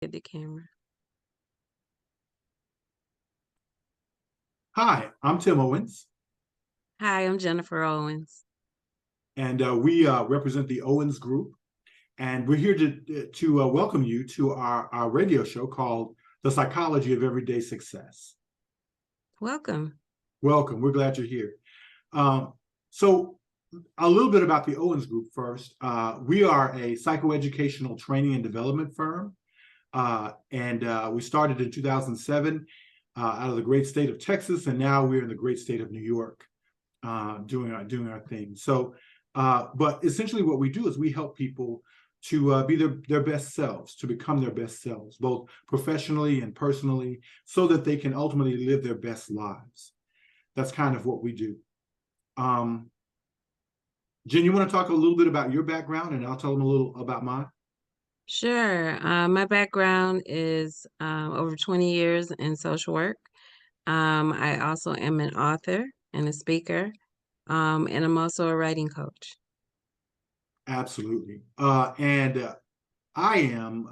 Get the camera. Hi, I'm Tim Owens, Hi, I'm Jennifer Owens. and we represent the Owens Group, and we're here to welcome you to our radio show called The Psychology of Everyday Success. Welcome. Welcome. We're glad you're here. So, a little bit about the Owens Group first. We are a psychoeducational training and development firm, and we started in 2007 out of the great state of Texas, and now we're in the great state of New York. Doing our thing. So, but essentially, what we do is we help people to be their best selves, to become their best selves, both professionally and personally, so that they can ultimately live their best lives. That's kind of what we do. Um, Jen, you want to talk a little bit about your background, and I'll tell them a little about mine. Sure. My background is over 20 years in social work. I also am an author and a speaker, and I'm also a writing coach. Absolutely. And I am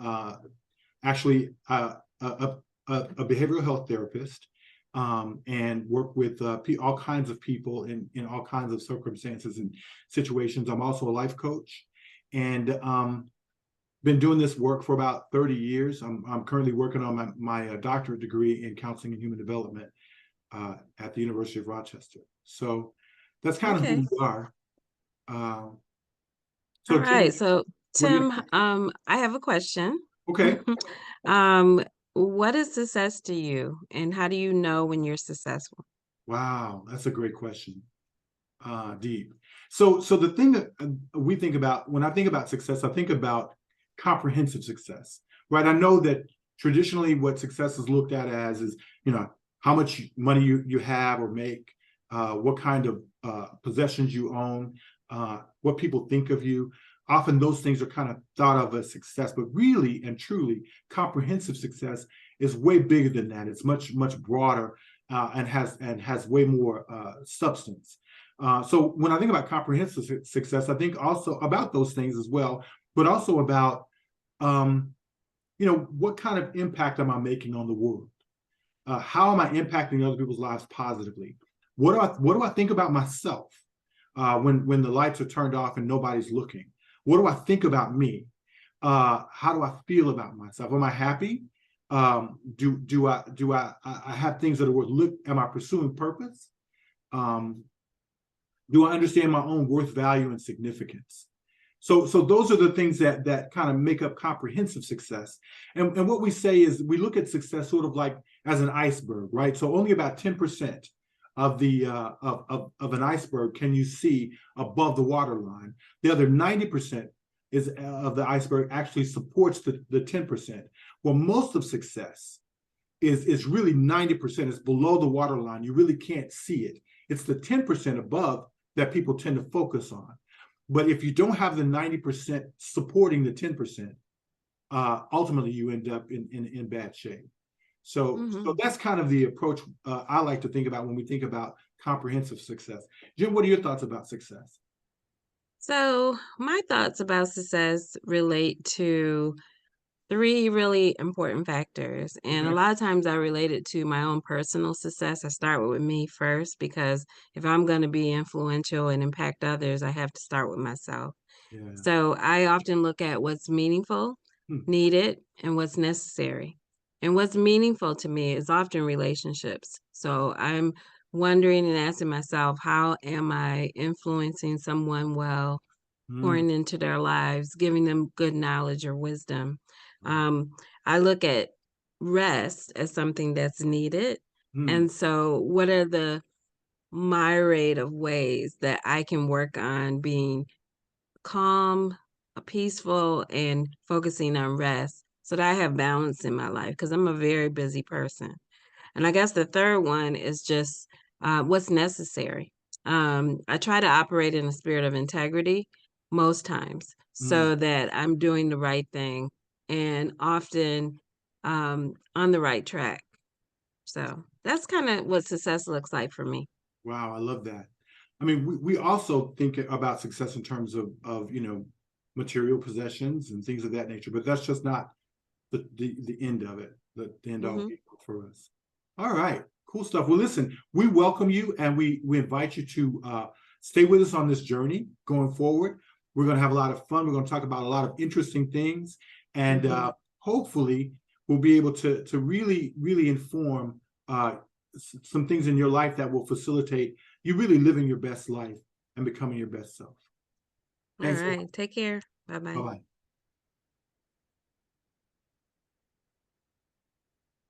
actually a behavioral health therapist, and work with all kinds of people in all kinds of circumstances and situations. I'm also a life coach, and been doing this work for about 30 years. I'm currently working on my doctorate degree in counseling and human development at the University of Rochester. So that's kind of who Okay. we are. Uh, All so Tim, right. So, what do you? Tim, I have a question. Okay. Um, what is success to you, and how do you know when you're successful? Wow, that's a great question. Deep. So the thing that we think about when I think about success, I think about comprehensive success, right? I know that traditionally what success is looked at as is, how much money you have or make, what kind of possessions you own, what people think of you. Often those things are kind of thought of as success, but really and truly, comprehensive success is way bigger than that. It's much broader, and has way more substance. So when I think about comprehensive success, I think also about those things as well, but also about what kind of impact am I making on the world? How am I impacting other people's lives positively? What do I think about myself when the lights are turned off and nobody's looking? What do I think about me? How do I feel about myself? Am I happy? Do I have things that are worth look? Am I pursuing purpose? Um, do I understand my own worth, value, and significance? So those are the things that kind of make up comprehensive success. And what we say is we look at success sort of like as an iceberg, right? So only about 10% of the of an iceberg can you see above the waterline. The other 90% is of the iceberg actually supports the 10%. Well, most of success is really 90% is below the waterline. You really can't see it. It's the 10% above that people tend to focus on. But if you don't have the 90% supporting the 10%, ultimately you end up in bad shape. So Hmm. that's kind of the approach I like to think about when we think about comprehensive success. Jim, what are your thoughts about success? So, my thoughts about success relate to three really important factors. And a Okay. lot of times I relate it to my own personal success. I start with me first because if I'm going to be influential and impact others, I have to start with myself. Yeah. So I often look at what's meaningful, Hmm. needed, and what's necessary. And what's meaningful to me is often relationships. So I'm wondering and asking myself, how am I influencing someone well, Hmm. pouring into their lives, giving them good knowledge or wisdom? Right. Um, I look at rest as something that's needed. Hmm. And so, what are the myriad of ways that I can work on being calm, peaceful, and focusing on rest so that I have balance in my life because I'm a very busy person. And I guess the third one is just what's necessary. I try to operate in a spirit of integrity most times Hmm. so that I'm doing the right thing and often on the right track. So that's kind of what success looks like for me. Wow, I love that. I mean, we also think about success in terms of material possessions and things of that nature, but that's just not the end of it, the end all Mm-hmm. for us. All right, cool stuff. Well, listen, we welcome you and we invite you to stay with us on this journey going forward. We're going to have a lot of fun. We're going to talk about a lot of interesting things, and Mm-hmm. hopefully we'll be able to really inform some things in your life that will facilitate you really living your best life and becoming your best self. All Thanks a lot. right. Take care. Bye Bye bye. bye.